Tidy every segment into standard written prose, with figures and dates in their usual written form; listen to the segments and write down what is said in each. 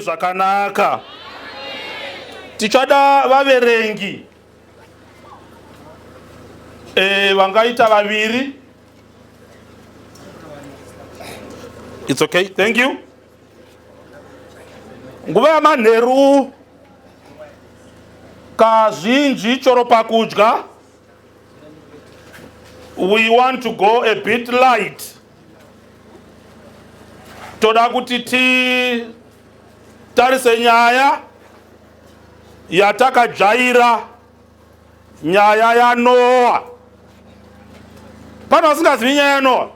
Zvakanaka. Tichada vaverengi vangaita vaviri. It's okay, thank you. Nguva manheru kazhinji choro pakudya. We want to go a bit light. Toda kuti tarise nyaya yatakajaira, nyaya ya Noah. Pano vasingazivi nyaya ya Noah,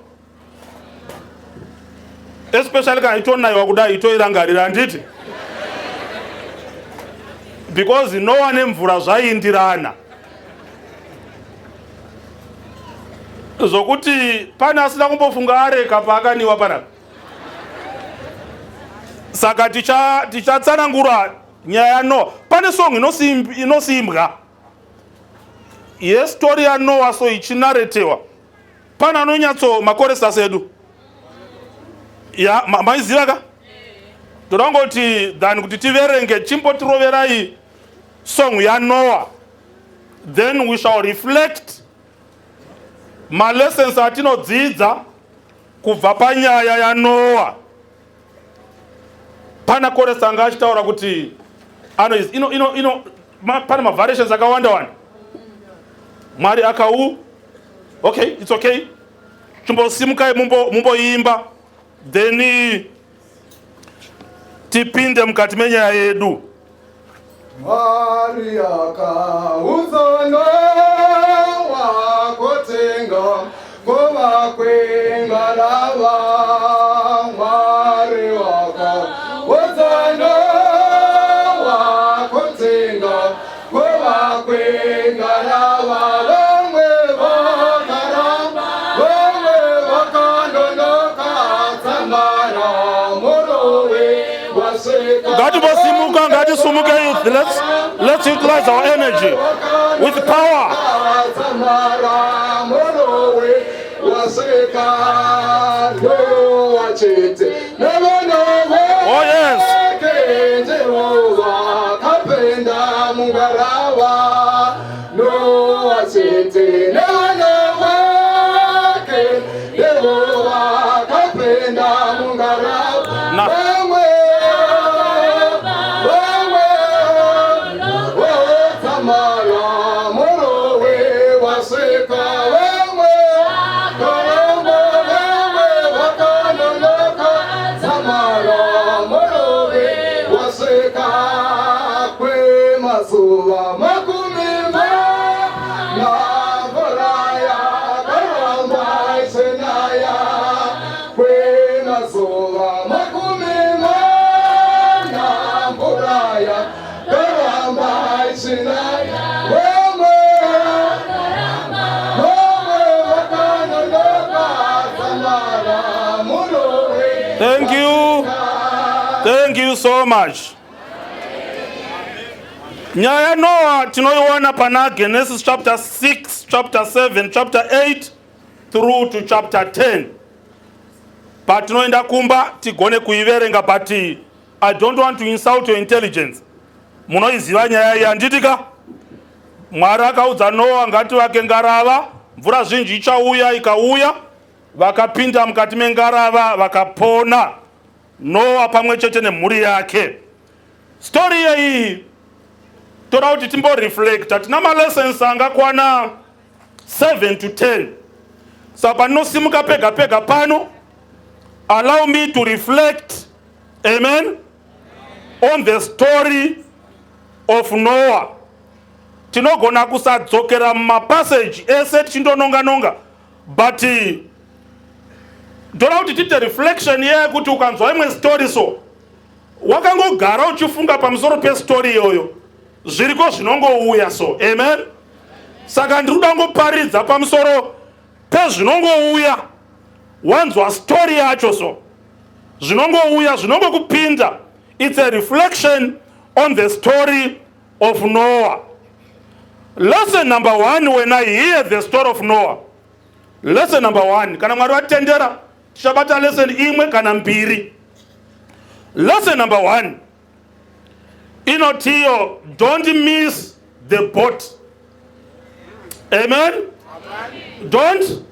especially kana itonaiwa kudai itoirangarira handiti, because Noah nemvura zvaindirana. zokuti pane asina kumbofunga areka paakaniwa panapa. Saka tichatsanangura nyaya ya Noah. Pane song inosimbwa story ya Noah so ichinaretiwa. Pana anonyatso makoresasi edu ya maiziva ka todangoti than kuti tiverenge chimbotiroverai song ya Noah, then we shall reflect ma lessons atinodzidza kubva panyaya ya Noah. Pana koresa anga achitaura kuti pane ma variations akawanda wanda. Mwari okay, it's okay. Chimbosimukai mumboimba then tipinde mukati menyaya yedu. Mwari akauza Noa kutenga kuva kwengalava. Mwari akauza Noa kutenga kuva kwengalava. Let's utilize our energy with power. Oh yes. Thank you so much. Nyaya Noah tinoiona pana Genesis chapter 6, chapter 7, chapter 8 through to chapter 10. Patinoenda kumba tigone kuiverenga, but I don't want to insult your intelligence. Munoiziva nyaya yanditika. Mwari akaudza Noah ngati vake ngarava, mvura zhinji ichauya, ikauya, vakapinda mukati mengarava vakapona. Noah pamwe chete nemhuri yake. Story iyi toda kuti timbo reflect. Tina ma lessons angakwana 7 to 10. Saka panosimuka pega pega pano, allow me to reflect, amen, on the story of Noah. Tinogona kusadzokera mapassage ese tichindononga nonga, but ndoda kuti tiite reflection yekuti ukanzwa imwe story so wakangogara uchifunga pamusoro pestory iyoyo, zviriko zvinongouya so, amen. Saka ndikuda ngoparidza pamusoro pezvinongouya wanzwa story yacho so, zvinongouya zvinongokupinda. It's a reflection on the story of Noah. Lesson number 1, when I hear the story of Noah, lesson number 1, kana Mwari vatendera tichabata lesson imwe kana mbiri. Lesson number 1, inotiyo, don't miss the boat. Amen? Don't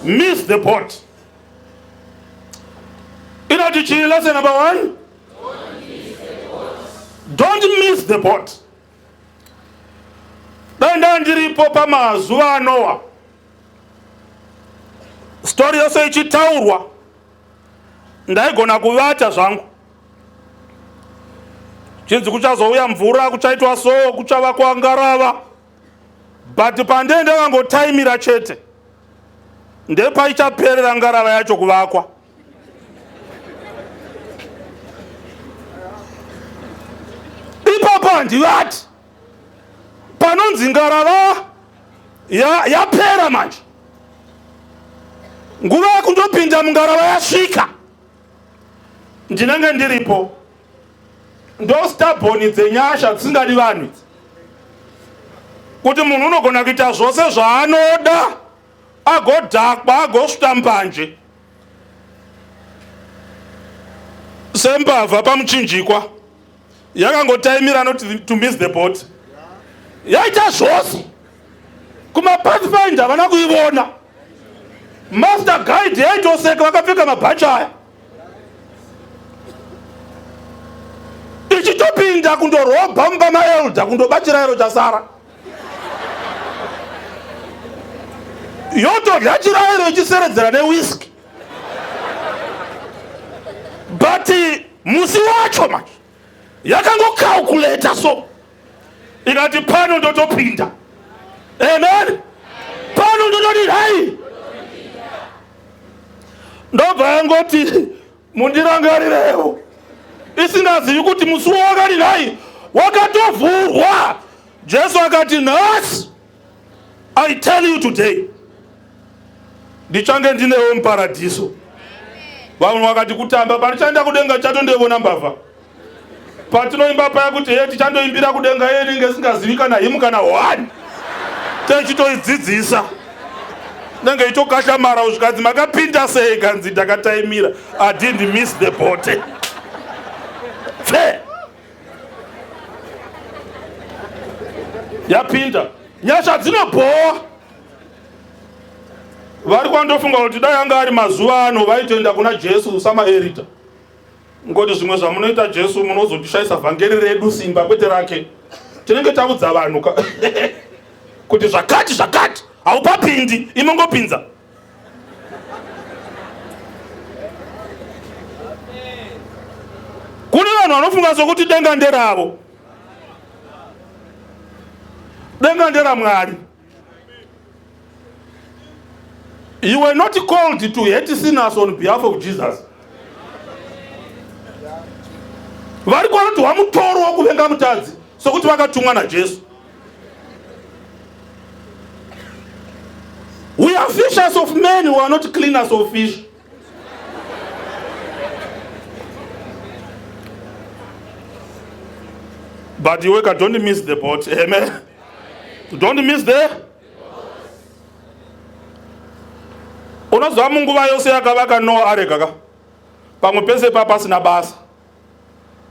miss the boat. Inotichi, lesson number 1, don't miss the boat. Danda ndiripo pamazuva Noah, story yose ichitaurwa, ndaigona kuvata zvangu. Chinzi kuchazouya mvura, kuchaitwa so, kuchavakwa ngarava, but pandende vangotaimira chete, ndepaichaperera ngarava yacho kuvakwa. Ipapo handivati panonzi ngarava yapera manje, nguva yakundopinda mungarava yasvika. Ndinenge ndiripo ndostabhoni dzenyasha dzisingadi vanhu kuti munhu unogona kuita zvose zvaanoda agodhakwa agosvita mbanje sembavha pamuchinjikwa yakangotaimira noti to miss the boat. Yaita zvose kumapathfinder havana kuivona. Master guide yaitoseka vakapfeka mabhachi aya ichitopinda kundorobha mumba maelda kundobatira iro chasara yotodya chirairo ichiseredzera newhiski. But musi wacho manje yakangocalculata so ikati pano ndotopinda. Amen. Pano ndototi hai ndobva yangoti mundirangarirewo isingazivi kuti musi wakati hai wakatovhurwa. Jesu akati nhasi I tell you today ndichange ndinewo muparadhiso. Vamwe vakati kutamba parichaenda kudenga chatondevona mbavha patinoimba paya kuti he tichandoimbira kudenga ye inenge isingazivi kana himu kana one techitoidzidzisa nenge itokashamara uzvikadzi makapinda sei kanzi ndakataimira I didn't miss the boat. Fe yapinda nyasha dzinobhowa. Vari kwandofunga kuti dai anga ari mazuva ano vaitoenda kuna Jesu samaerita ngoti zvimwe zvamunoita Jesu munozotishayisa vhangeri redu simba kwete rake. Tinenge taudza vanhu kuti zvakati haupapindi imongopinza. Kune vanhu vanofunga sokuti denga nderavo. Denga nderamwari. You were not called to hate sinners on behalf of Jesus. Vari kwanoti wamutoro wokuvenga mutadzi sokuti vakatumwa naJesu. We are fishers of men who are not cleaners of fish. But you don't miss the boat. Amen. Don't miss the unoziva munguva yose yakavaka Noa areka ka pamwe pese papasina basa.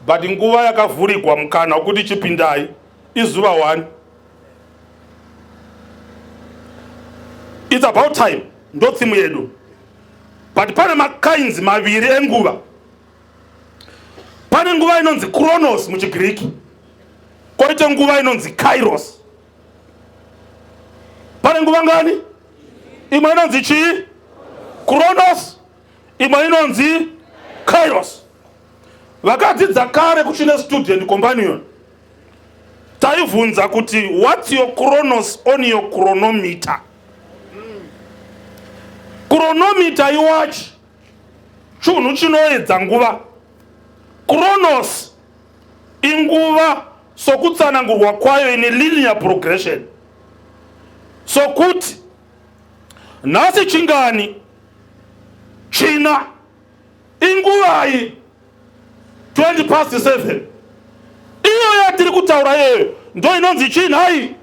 But nguva yakavhurigwa mukana wekuti chipindai izuva 1. It's about time. Ndotsimu yedu. But pane makainzi maviri enguva. Pane nguva inonzi Chronos muchiGiriki. Koite nguva inonzi Kairos. Pane nguva ngani? Imwe inonzi chii? Chronos. Imwe inonzi Kairos. Vakadzidza kare kuchine student companion. Taivhunza kuti what's your Chronos on your chronometer? Chronometer iwatch chinhu chinoedza nguva. Chronos inguva sokutsanangurwa kwayo in linear progression. Sokuti nhasi chingani china inguvai 7:20. Iyo yatiri kutaura yeyo ndo inonzi chini hai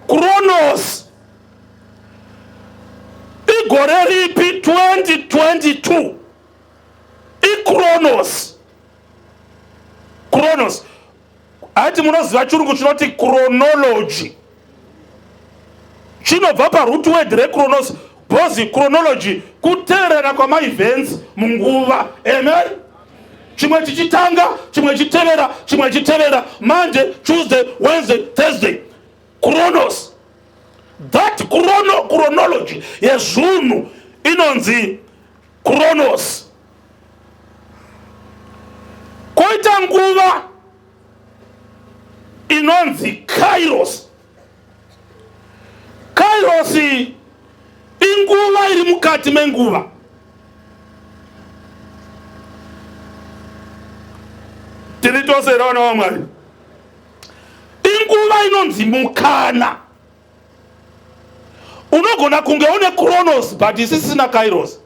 Chronos. Igore ripi 2022 iChronos. Chronos ati munoziva chirungu chinoti chronology. Chinobva paroot word reChronos. Bozi chronology kuteerera kwamaevents munguva. Amen. Chimwe chichitanga, chimwe chitevera, chimwe chitevera. Monday, Tuesday, Wednesday, Thursday. Chronos. That chronology yezvunhu inonzi Chronos. Koita nguva inonzi Kairos. Kairos inguva iri mukati menguva. Tiritosera vana vaMwari. Inguva inonzi mukana unogona kunge une Chronos but isisina Kairos.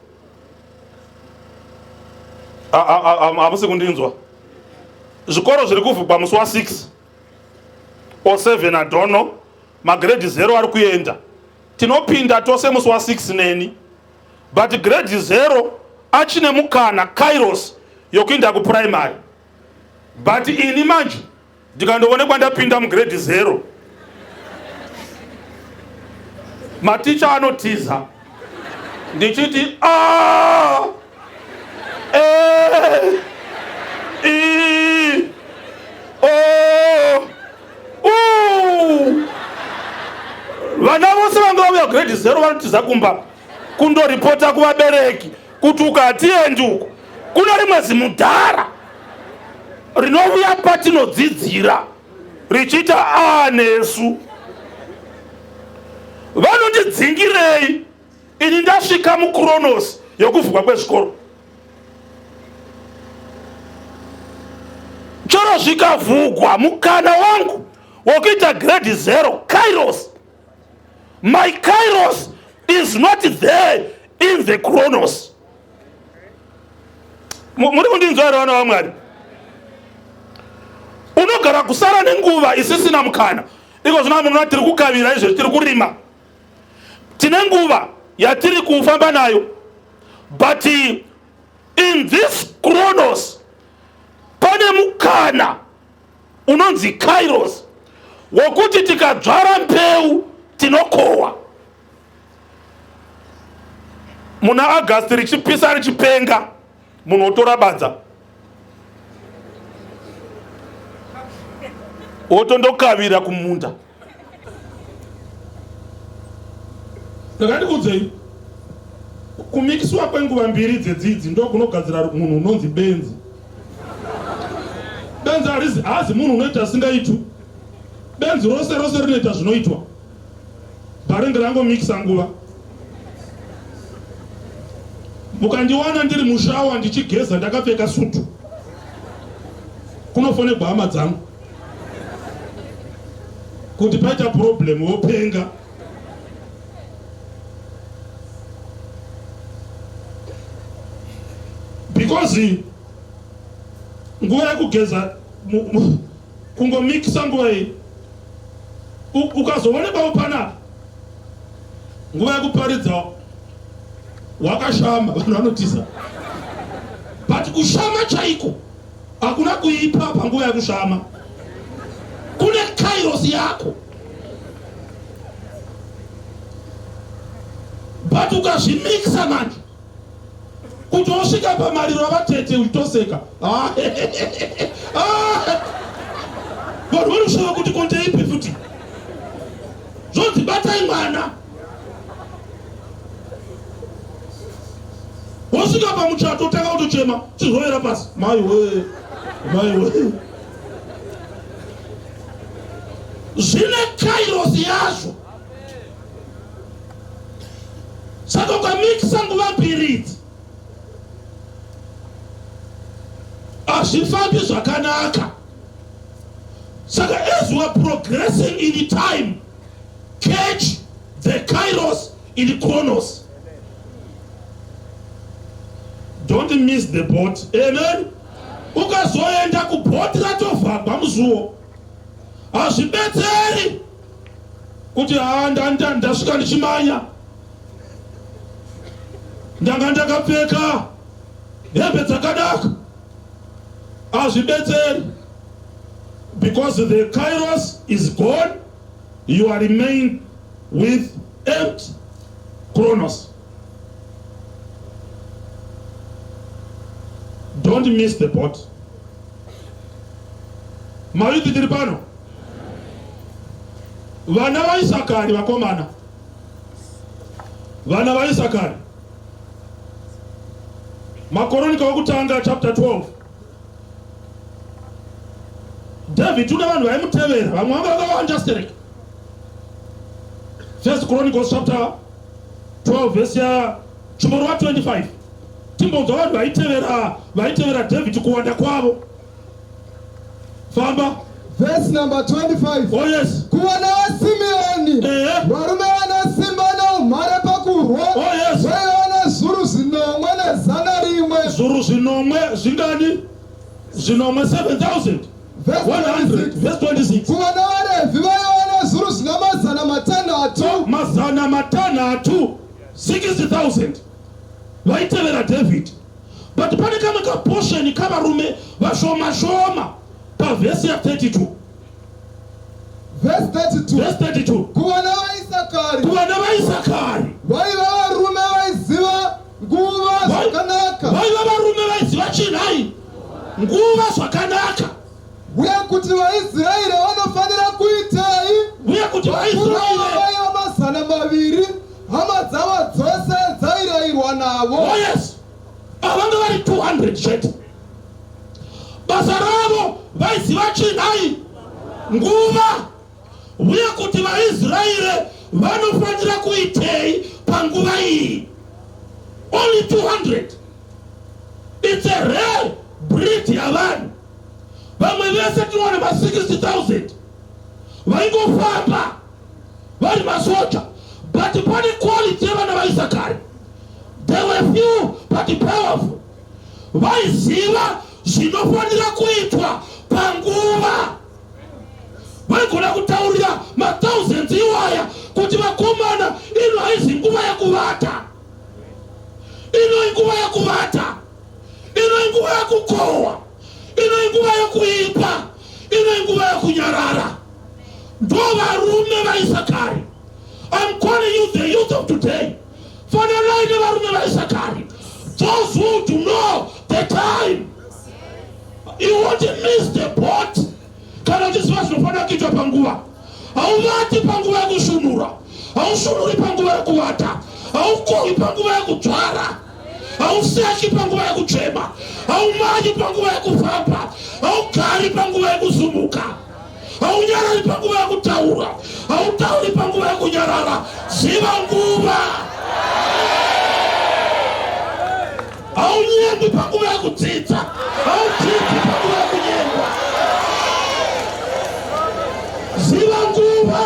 Hamusi kundinzwa. Zvikoro zviri kuvhurwa musi wa6 or 7 I don't know. Magrade 0 ari kuenda. Tinopinda tose musi wa6 neni. But grade 0 achine mukana Kairos yokuinda ku primary. But ini manje ndikandoonekwa ndapinda mugrade 0. Maticha anotiza ndichiti vana vose vanga vauya grade 0 vanotiza kumba kundoripota kuvabereki kuti ukatiendi uku kuna rimwe zimudhara rinouya patinodzidzira richiita nesu. Vanondidzingirei ini ndasvika muChronos yokuvhurwa kwezvikoro. Choro zvikavhurwa mukana wangu wokuita grade 0 Kairos. My Kairos is not there in the Chronos. Muri kundinzwa here vana vaMwari? Unogara kusara nenguva isisina mukana. Iko zvino munhu tiri kukavira izvo tiri kurima. Tine nguva yatiri kufamba nayo. But in this Chronos pane mukana unonzi Kairos wokuti tikadzvara mbeu tinokohwa. Muna August richipisa richipenga munhu otora badza otondokavira kumunda. Ndakandikudzei kumikiswa kwenguva mbiri dzedzidzi ndo kunogadzira munhu unonzi benzi. Benzi hazi munhu unoita asingaitwi. Benzi rose rinoita zvinoitwa. Bharingi rangomikisa nguva. Mukandiwana ndiri mushawa ndichigeza ndakapfeka sutu, kunofonegwa hama dzangu kuti paita problem wopenga. Because nguva yekugeza kungomikisa nguva iyi ukazoonekwa panapa nguva yekuparidza wakashama vanhu vanotisa. But kushama chaiko hakuna kuipa panguva yekushama. Kune Kairos yako. But ukazvimikisa manje kuti osvika pamariro avatete uchitoseka. Vanhu vanoshava kuti konteipi futi zvonzi batai mwana. Wosvika pamuchato utanga kutochema chizovera pasi. Mai we. Zvine Kairos yazvo. Saka ukamikisa nguva mbiri idzi hazvifambi zvakanaka. Saka as we are progressing in time, catch the Kairos in Chronos. Don't miss the boat. Amen. Ukazoenda kubhoti ratovhagwa muzuwo hazvibetseri kuti ndasvika ndichimanya ndanga ndakapfeka hembe dzakadaka. Hazvibetseri because the Kairos is gone. You are remain with empty Chronos. Don't miss the boat. Mayuti tiri pano. Vana vaIsakari vakomana. Vana vaIsakari. Makoronika okutanga chapter 12. David una vanhu vaimutevera vamwe vanga vakawanda stereka. First Chronicles chapter 12 verse ya chimoro 25. Timbonzwa vanhu vaitevera David kuwanda kwavo. Famba. Verse number 25. Oh yes. Kuwana wa Simeoni. Varume vana simba kurwa. Oh yes. Vaiona zuru zinomwe nezana rimwe. Zuru zinomwe zvingani? Zinomwe 7,100. Verse 26. Kuvana vaRevhi vaiona zuru zvina mazana matanhatu. Mazana matanhatu 60,000 vaitevera David. But pane kamwe kaposheni kavarume vashoma shoma pavhesi ya 32. Verse 32. Verse 32. Kuvana vaIsakari. Kuvana vaIsakari vaiva varume vaiziva nguva zvakanaka. vaiva varume vaiziva chinhai? Nguva zvakanaka. Uye kuti vaIsraeri vanofanira kuitai. Uye kuti vaIsraeri vaiva mazana maviri. Hama dzavo dzose dzairayirwa navo. Oh yes. Avanga vari 200 chete. Basa ravo vaiziva chinhai? Nguva. Uye kuti vaIsraeri vanofanira kuitei panguva iyi. Only 200. It's a rare breed yavanhu. Vamwe vese tinoona ma 60,000 vaingofamba vari masoja. But pane quality yavana vaIsakari. They were few but powerful. Vaiziva zvinofanira kuitwa panguva. Vaigona kutaurira ma-thousands iwaya kuti vakomana, ino haizi nguva yekuvata, ino inguva yekuvata, ino inguva yekukohwa, ino inguva yekuipa, ino inguva yekunyarara. Ndo varume vaIsakari. I'm calling you the youth of today. Fanalai nevarume vaIsakari. Those who do know the time. You won't miss the boat. Kana chiswa chinofana kuitwa panguva. Hauvati panguva yekushunura, haushunuri panguva yekuvata, haukohwi panguva yekudzvara, hauseki panguva yekuchema, haumanyi panguva yekufamba, haugari panguva yekuzumuka, haunyarari panguva yekutaura, hautauri panguva yekunyarara. Ziva nguva. Haunyengwi panguva yekudzidza, haudzidzi panguva yekunyengwa. Ziva nguva.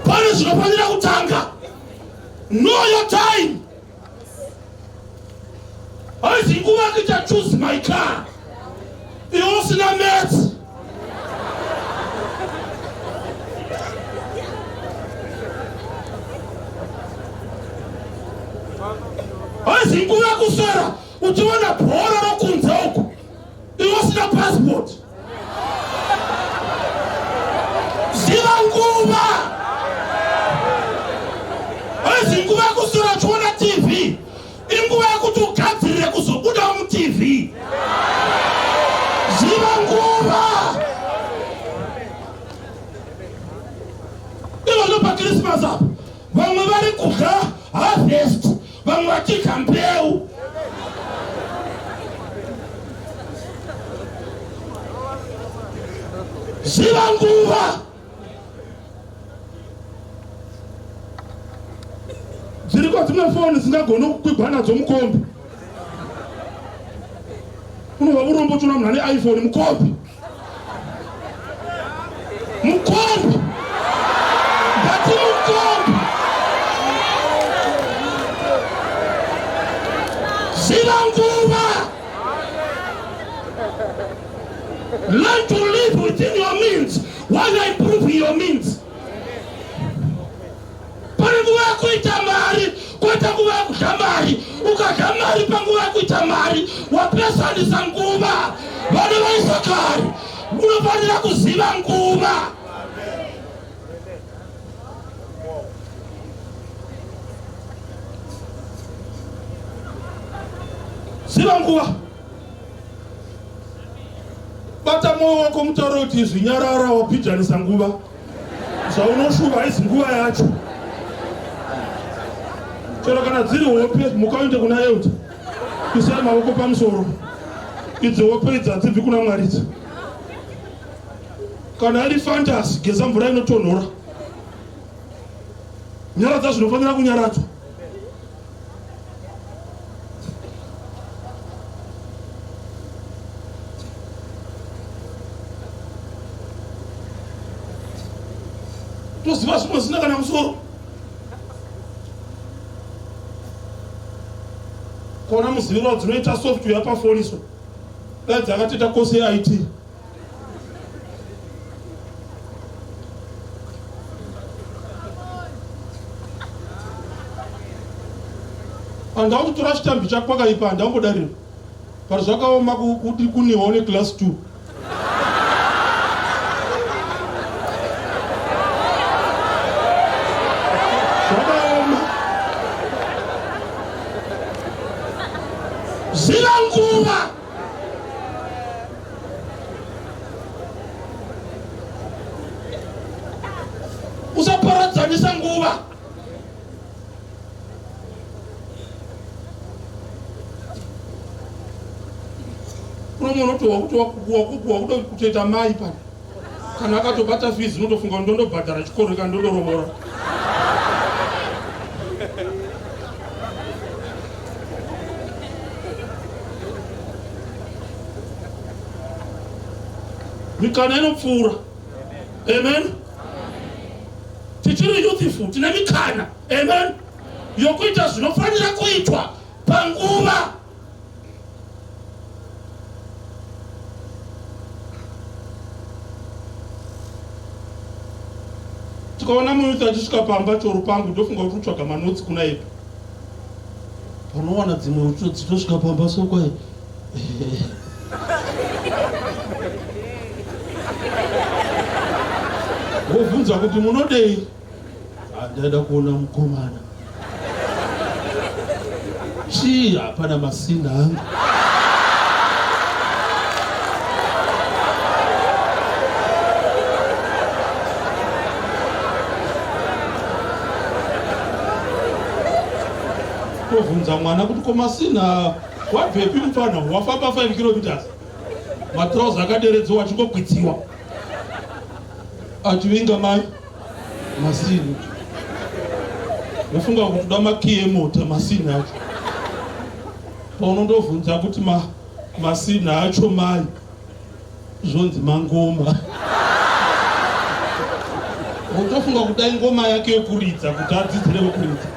Pane zvinofanira kutanga. Know your time. Haizi nguva yekuita choose my car. Iwe usina mets. Haizi nguva yekuswera uchiona bhora rokunze uku. Iwe usina passport. Ziva nguva. Haizi nguva yekuswera uchiona TV. Inguva yekuti ugadzirire kuzobuda muTV. Ziva nguva. Ivo pa Christmas apa. Vamwe vari kudya harvest, vamwe vachidya mbeu. Ziva nguva. Dziriko dzimwe foni dzisingagoni kukwigwa nadzo mukombi. Unobva urombo tuna munhu ane iPhone mukombi. Mukombi. Ngati mukombi. Ziva nguva. Learn to live within your means while you're improving your means. Pane nguva yekuita mari, koita nguva yekudya mari. Ukadya mari panguva yekuita mari, wapesanisa nguva. Vana vaIsakari, unofanira kuziva nguva. Ziva nguva. Bata mwoyo wako mutauro kuti zvinyarara wapijanisa nguva. Zvaunoshuva haizi nguva yacho. Chero kana dziri hope mukaende kuna Euta. Isai maoko pamusoro. Idzi hope idzi hadzibvi kuna Mwari idzi. Kana iri fantasy, geza mvura inotonhora. Nyaradza zvinofanira kunyaradzwa. kona muziviro dzinoita software pafoni so dai dzakatoita kose IT. Andautora chitambi chako pakaipa andambodarira pari zvakaoma kuti kuniwa une class 2 zvakaoma zviva nguva usaparadzanisa nguva. Wakuda kutoita mai pana kana akatobata fees unotofunga ndondobhadhara chikoro kana ndondorobora. Mikana inopfuura. Amen. Tichiri youthful tine mikana. Amen. Yokuita zvinofanira kuitwa panguva. Tikaona munhu achisvika pamba choro pangu ndofunga kuti utsvaga manotsi kuna ipo. Panowana dzimwe dzitosvika pamba sokwai. Wobvunza kuti munodei? Ndaida kuona mukomana. Chii hapana masina angu. Tovunza mwana kuti komasina wabvepi mufana wafamba 5 kilometers matrauza akaderedzwa achingogwitsiwa achivinga mai masina ufunga kuti da makiye mota masina acho paunondovhunza kuti masina acho mai zvonzi mangoma utofunga kudai ngoma yake yokuridza kuti adzidzire kuridza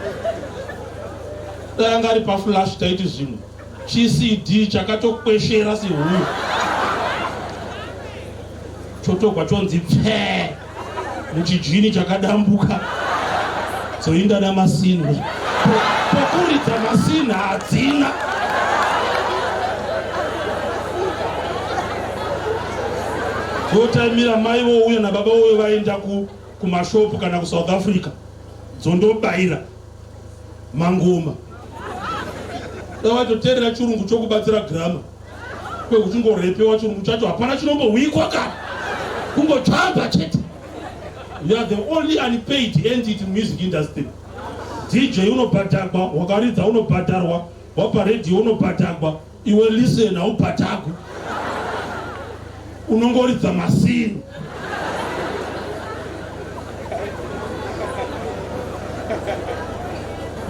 dai ari paflash taiti zvimwe chiCD chakatokweshera sehuyu chotogwa chonzi pfee muchijini chakadambuka zoinda namasina pokuridza masina hadzina. Zotaimira mai vouya nababa voyo vaenda kumashopu kana kuSouth Africa dzondobayira mangoma davatoteerera chirungu chokubatsira grama kwekuchingorepewa chirungu chacho hapana chinombohwikwa kana kungotsvamba chete. You are the only unpaid entity in music industry. DJ unobhadhagwa, wakaridza unobhadharwa, waparedhiyo unobhadhagwa, iwe listen haubhadhagwi, unongoridza masini.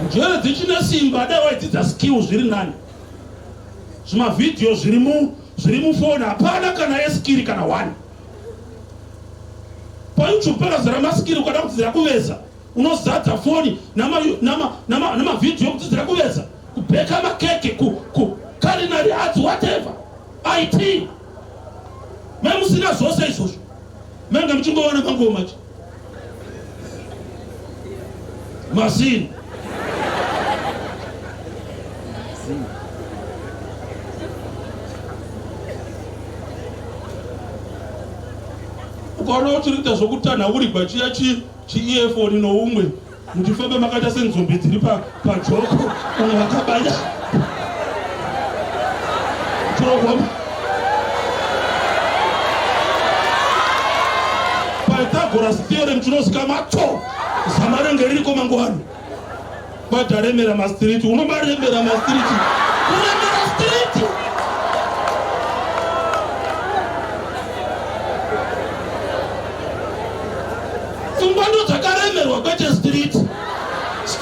Njere dzichina simba dai waidzidza skills zviri nani. Zvimavidhiyo zviri mufoni hapana kana eskiri kana one. PaYouTube pakazara maskiri ukada kudzidzira kuveza unozadza foni namavidhiyo ekudzidzira kuveza kubheka makeke culinary arts whatever IT memusina zvose izvozvo menge muchingowana mangoma chi masini. Ukaona uchirita zvokutanha uri gwachiya chi-earphone noumwe muchifamba makaita senzombe dziri pajoko umwe vakabaya chirogoma Pythagoras theorem chinosvika mato zamarenge ririko mangwani bataremera mastriti unobaremera mastriti uremera striti. Tumbando dzakaremerwa kwete street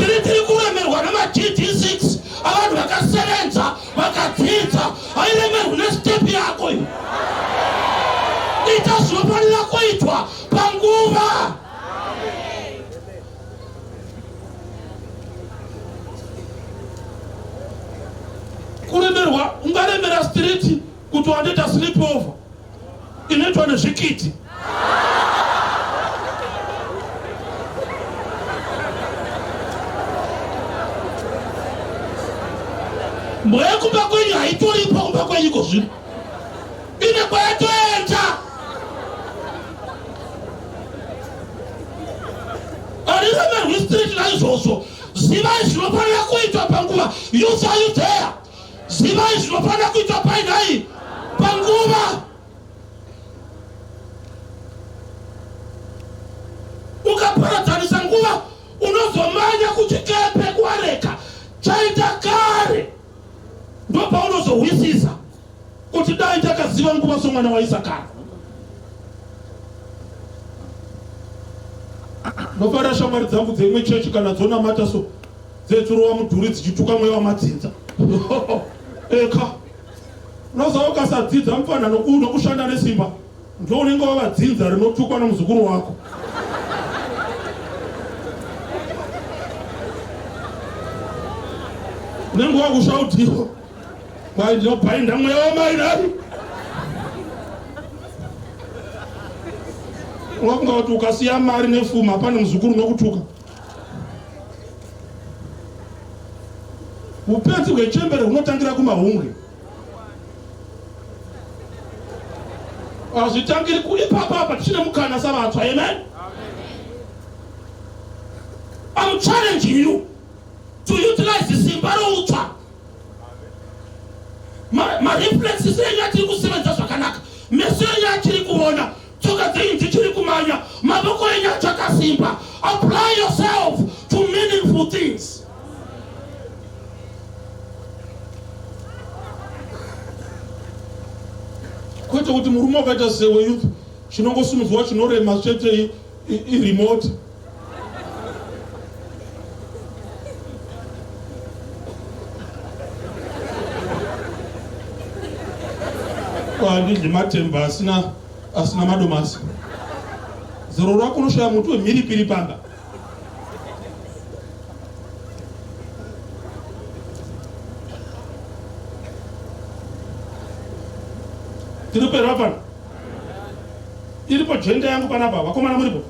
iri kuremerwa namaGD6 avanhu vakasevenza vakadzidza hairemerwi nestepi yako iyi. Ita zvinofanira kuitwa panguva. kuremerwa ungaremera street kuti wandoita sleep over inoitwa nezvikiti. Mweya kumba kwenyu haitoripo kumba kwenyu kozvino. Ine kwayatoenda. Ariremerwi street naizvozvo. Zivai zvinofanira kuitwa panguva. Youth, are you there? Zivai zvinofanira kuitwa painai panguva. Ukaparadzanisa nguva unozomanya kuchikepe kwareka chaita kare. Ndo paunozowisisa kuti dai takaziva nguva somwana waisakara. Nofara shamwari dzangu dzemwe chechi kana dzona mata so dzetsurowa mudhuri dzichituka mweya wamadzinza. Eka unoziva ukasadzidza mufanano unokushanda nesimba ndo unenge wavadzinza rinotukwa nomuzukuru wako. Unenge wakushautiwa kwai ndinobhainda mweya wamainari. Wakunga kuti ukasiya mari nefuma pane muzukuru unokutuka. Upenzi hwechembere hunotangira kumahungwe. Hazvitangiri ipapa tichine mukana savatsva. Amen. I'm challenging you to utilize simba routsva. Mareflexes enyu achiri kusevenza zvakanaka, meso enyu achiri kuona, tsoka dzenyu dzichiri kumanya, maboko enyu achakasimba. Apply yourself to meaningful things. Kwete kuti murume wakaita sewe youth chinongosimudzwa chinorema chete remote. Ndinji matemba asina madomasi. Zero rako unoshaya mutu wemhiripiri panga. Tiripera pana. Iripo jenda yangu panapa, vakomana muripo.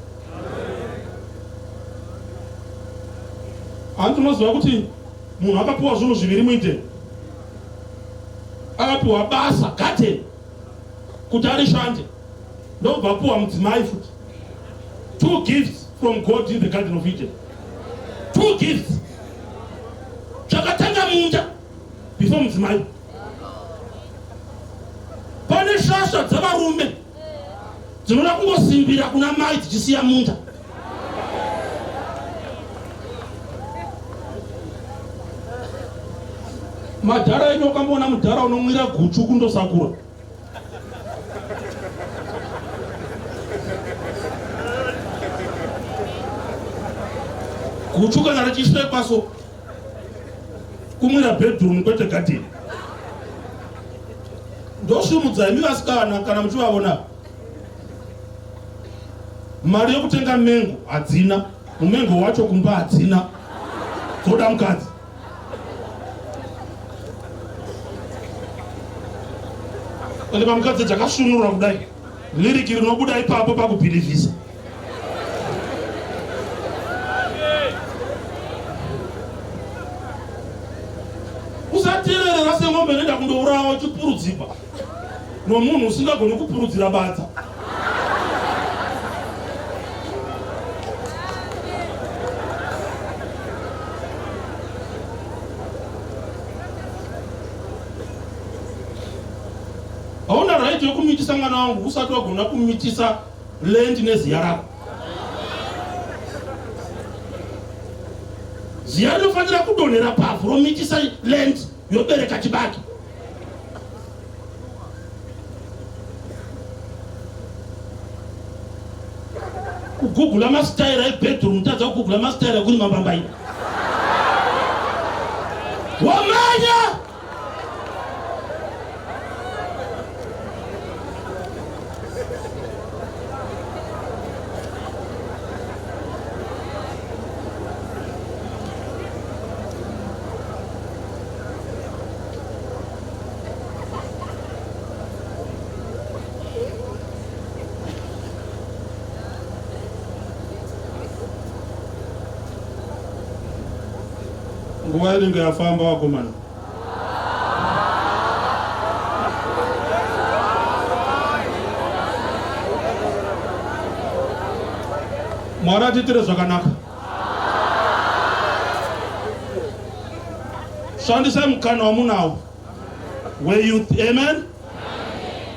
Antu unoziva kuti munhu akapiwa zvinhu zviviri muite. Akapiwa basa garden kuti arishande. Ndobva apiwa mudzimai futi. 2 gifts from God in the Garden of Eden. 2 gifts. Chakatanga munda before mudzimai. Pane shasha dzavarume dzinoda kungosimbira kuna mai dzichisiya munda. Madhara enyu ukamboona mudhara unomwira guchu kundosakura. Guchu kana richisvekwa so kumwira bedroom kwete garden. Ndoshumudzai mivasikana kana muchivavona. Mari yokutenga mengo hadzina, mumengo wacho kumba hadzina, dzoda mukadzi. Pane pamukadzi dzakashunurwa kudai, liriki rinobuda ipapo pakubhirivhisa. Usateerera seng'ombe inoenda kundourawa uchipurudzirwa nomunhu usingagoni kupurudzira badza. Hauna right yokumitisa mwana wangu usati wagona kumitisa land neziya rako. Ziya rinofanira kudonhera pavhu romitisa land yobereka chibaki. Kugugula mastaira ebedroom tadza kugugula mastaira kuri mabambai. Wamanya! nguva inenge yafamba vakomana. Mwari atiitire zvakanaka. Shandisai mukana wamunawo weyouth, amen,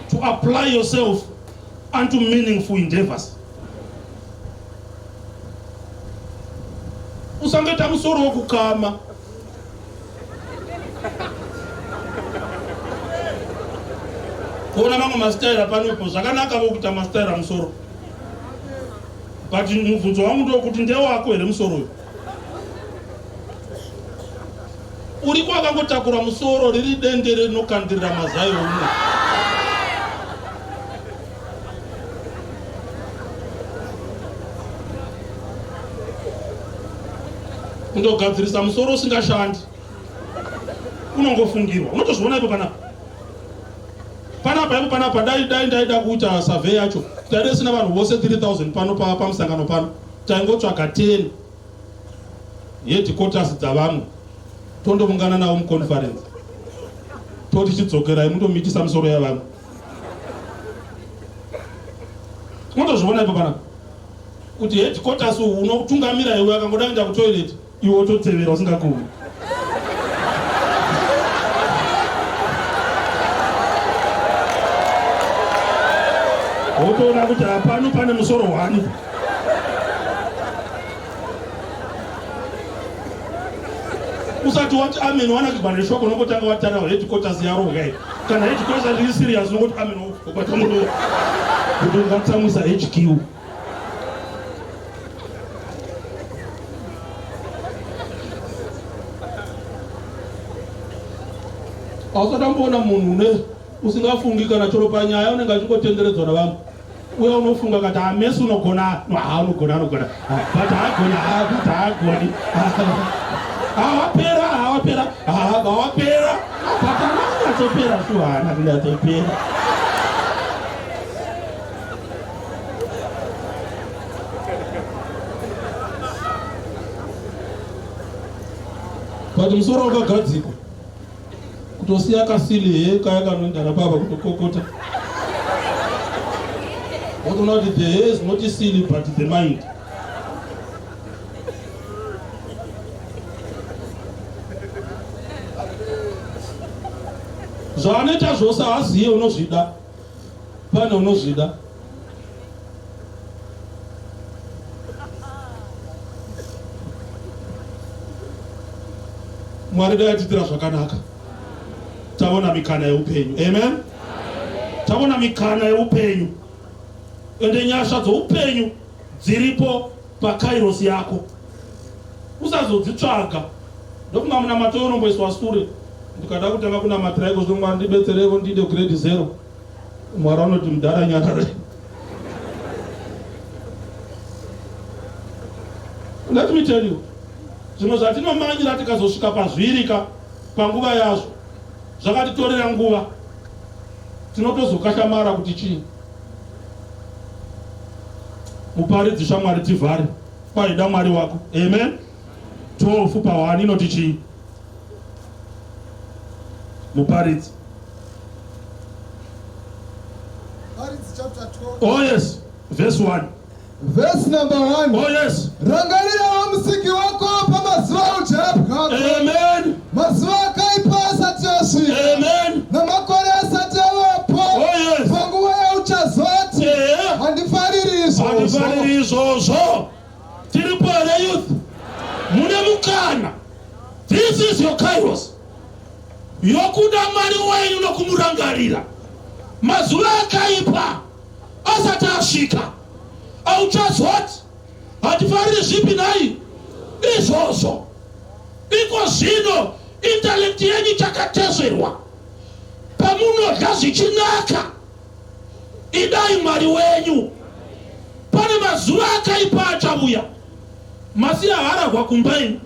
to apply yourself unto meaningful endeavors. Usangeta musoro wokukama. Kuona mamwe mastaira panopo zvakanaka vokuita mastaira musoro. But mubvunzo wangu ndokuti ndewako here musoro uyu. Uri kwakangotakura musoro riri dendere rinokandirira mazai omwe. Kundogadzirisa musoro usingashandi unongofungirwa. Unotozviona ipo panapa dai ndaida kuita survey yacho tarisina vanhu vose 3000 pano pamusangano pano taingotsvaga 10 headquarters dzavamwe tondoungana navo muconference toti chidzokerai mundomitisa musoro yavamwe. Unotozviona ipo panapa kuti headquarters unotungamira iwe akangoda kuenda kutoilet iwe wototevera usingakoni. Wotoona kuti hapano pane musoro wani. Usati wati amen wana kibande shoko unongotanga watara headquarters yaro gai. Kana headquarters riri serious unongoti amen ukubata mundo kudongatsamwisa HQ. Ausadambona munhu usingafungi kana choro panyaya unenge achikotenderedzwa navanhu. Uye unofunga kuti amesi unogona, unogona but haagoni. Hawapera but anatopera shuhana kudatopera. But musoro wakagadzikwa kutosiya kasili kaya kanoenda napapa kutokokota. What do not the hair is not silly but the mind. Zvaneta zvose aziye unozvida pane unozvida. Mwari dai atiitira zvakanaka. Taona mikana yeupenyu, amen. Taona mikana yeupenyu ende nyasha dzoupenyu dziripo paKairos yako. Usazodzitsvaga ndokunga muna matoro unomboiswa sure. Ndikada kutanga kuna matraiko zvinongwa ndibetserevo ndide grade 0. Mwari anoti mudhara nyarare. Let me tell you, zvimwe zvatinomanyira tikazosvika pazvirika panguva yazvo zvakatitorera nguva tinotozokashamara kuti chii. Muparidzi shamwari tivhare paida mwari wako, amen. 12 pa1 inoti chii. Muparidzi. Chapter 12. Oh yes, verse 1. Verse number 1. Oh yes. Rangarira wamusiki wako pamazuva ujaya bwako. Amen. Mazuva akaipa asati asvika. Amen. Namakore asati avapo. Oh yes. Panguva yauchazoti. Handifariri izvozvo. Tiripo here youth. Mune mukana. This is your Kairos. Yokuda Mwari wenyu nokumurangarira. Mazuva akaipa asati asvika. Auchazoti hatifariri zvipi nai izvozvo. Iko zvino intellect yenyu chakatezverwa. Pamunodya zvichinaka idai Mwari wenyu. Pane mazuva akaipa achauya. Masiya haragwa kumbaini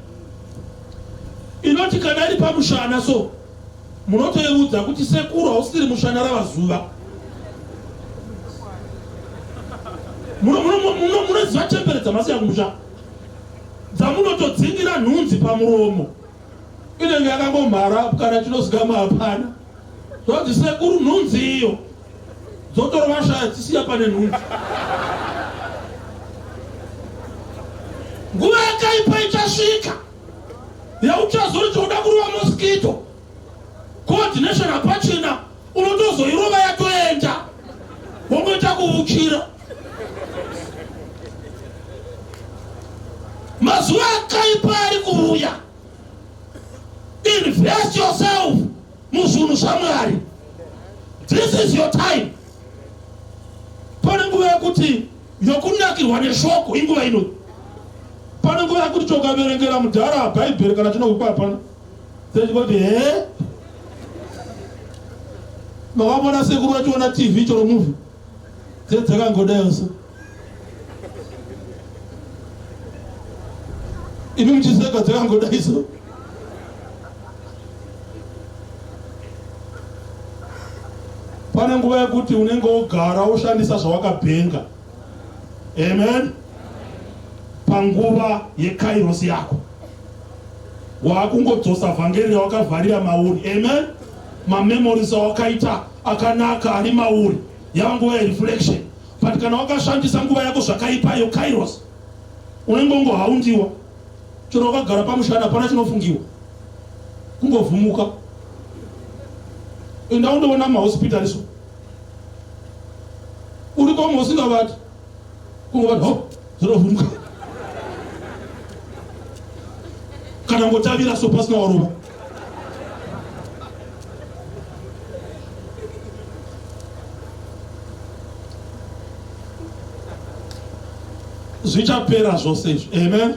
inoti kana iri pamushana so munotoyeudza kuti sekuru hausiri mushana ravazuva. Munoziva chembere dzamasiya kumusha dzamunotodzingira nhunzi pamuromo inenge yakangomhara kana chinozigama hapana zvanzi sekuru nhunzi iyo dzotora vashaya dzisiya pane nhunzi. Nguva yakaipa ichasvika yauchazoti unoda kuruva mosquito coordination hapachina unotozoirova yatoenda wongoita kuvukira. Mazuva akaipa ari kuuya. Invest yourself muzvinhu zvaMwari. This is your time. Pane nguva yekuti yokunakirwa neshoko inguva ino. Pane nguva yekuti chokaverengera mudhara bhaibheri kana chinokupa hapana. Sechikoti makabona sekuru vachiona TV choro movie dzekangodayo so. Imi muchiseka dzekangodai so. Pane nguva yekuti unenge wogara woshandisa zvawakabhenga. Amen. Panguva yeKairos yako waakungodzosa vhangeri rawakavharira mauri. Amen. Mamemories awakaita akanaka ari mauri yava nguva yereflection. But kana wakashandisa nguva yako zvakaipa yoKairos unenge ungohaundiwa. Chero wakagara pamushana hapana chinofungiwa, kungovhumuka. Enda undoona mahospitali so uri kwamo usingavati kungovati ho zvinovhumuka kana ngotavira so pasina warova. Zvichapera zvose izvi. Amen.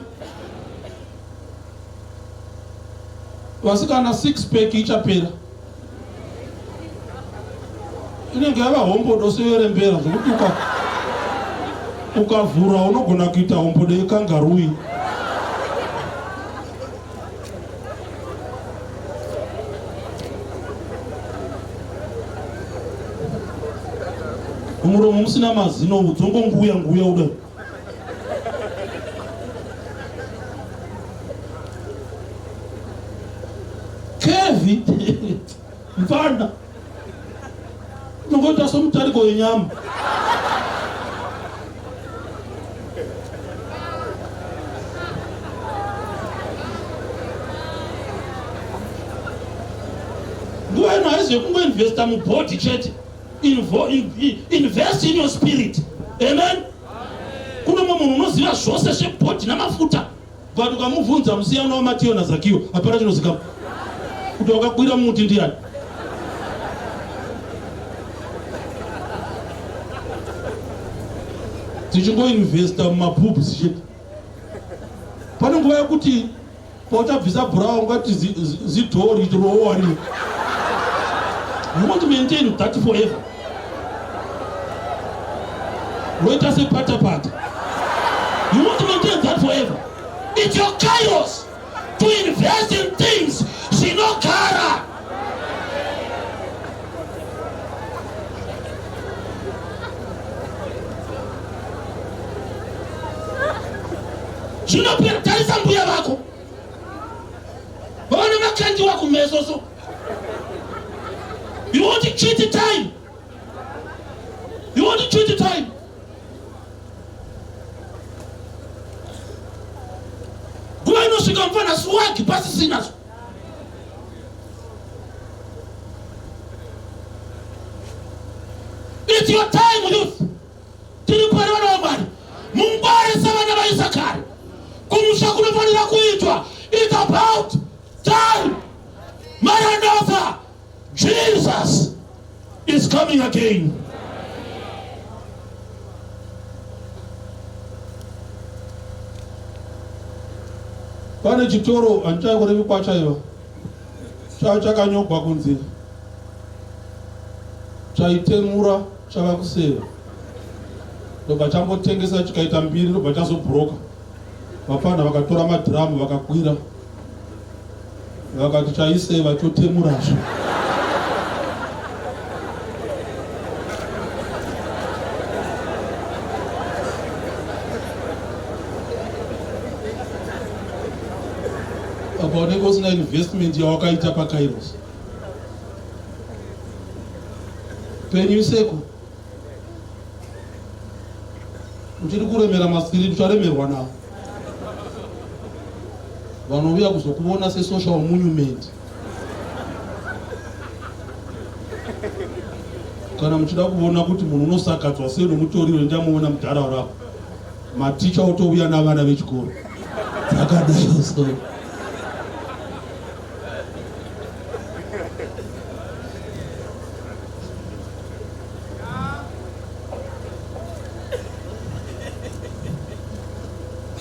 Vasikana 6 pack ichapera. Inenge yava hombodo severembera zvokuti ukavhura unogona kuita hombodo yekangarui. Umuromo musina mazino udzongonguya uda. Kevi mfana nongoita somutariko wenyama. Nguva ino haizi yekungoinvesta mubhodi chete. Invest in your spirit. Amen. Kuno munhu unoziva zvose zvebhodi namafuta but ukamubvunza musiyano waMatiyo naZakiyo hapana chinozikama kuti wakakwira mumuti ndiani. Tichingoinvesta mumapubhisi chete. Pane nguva yekuti pauchabvisa bhurawo ungati zidhori roowari. You want to maintain that forever. Loita se pata. You want to maintain that forever. It's your Kairos to invest in things zvinogara. Zvinopera tarisa mbuya vako. Vaona makandiwa kumeso so. You want to cheat the time. You want to cheat the time. Nguva inosvika mufana swagi pasisina. It's your time, youth. Tiri pari vana vaMwari. Mungwarisa vana vaIsakari. Kumusha kunofanira kuitwa. It's about time. Maranatha. Jesus is coming again. Pane chitoro andichaikorevi kwachaiva chakanyogwa kunzi chaitemura chava kuseva ndobva chambotengesa chikaita mbiri ndobva chazobhuroka. Vapana vakatora madhiramu vakakwira vakati chaiseva chotemurazve. About wanenge usina investment yawakaita paKairos penyu seko uchiri kuremera maspiriti ucharemerwa nawo vanouya kuzokuona sesocial monument kana muchida kuona kuti munhu unosakadzwa sei nomutoriro ndamuona mudharaura ako maticha otouya navana vechikoro dzakadaro so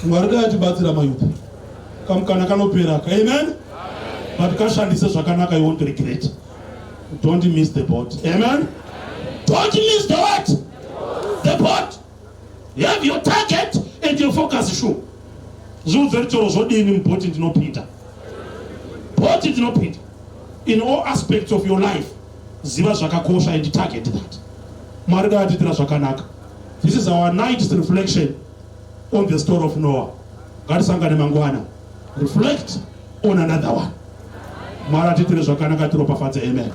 Mwari datibatsira mayuthi kamukana kanopera ka amen but kashandise zvakanaka you won't regret. Don't miss the boat. Amen. Don't miss the what? The boat. You have your target and your focus sure. Zuzerchoro zodini mboti ndinopinda. Boat ndinopinda. In all aspects of your life, ziva zvakakosha and target that. Mwari datiitira zvakanaka. This is our night's reflection on the story of Noah. Ngatisangane mangwana. Reflect on another one. Mwari atiitire zvakanaka tiropafadze. Amen.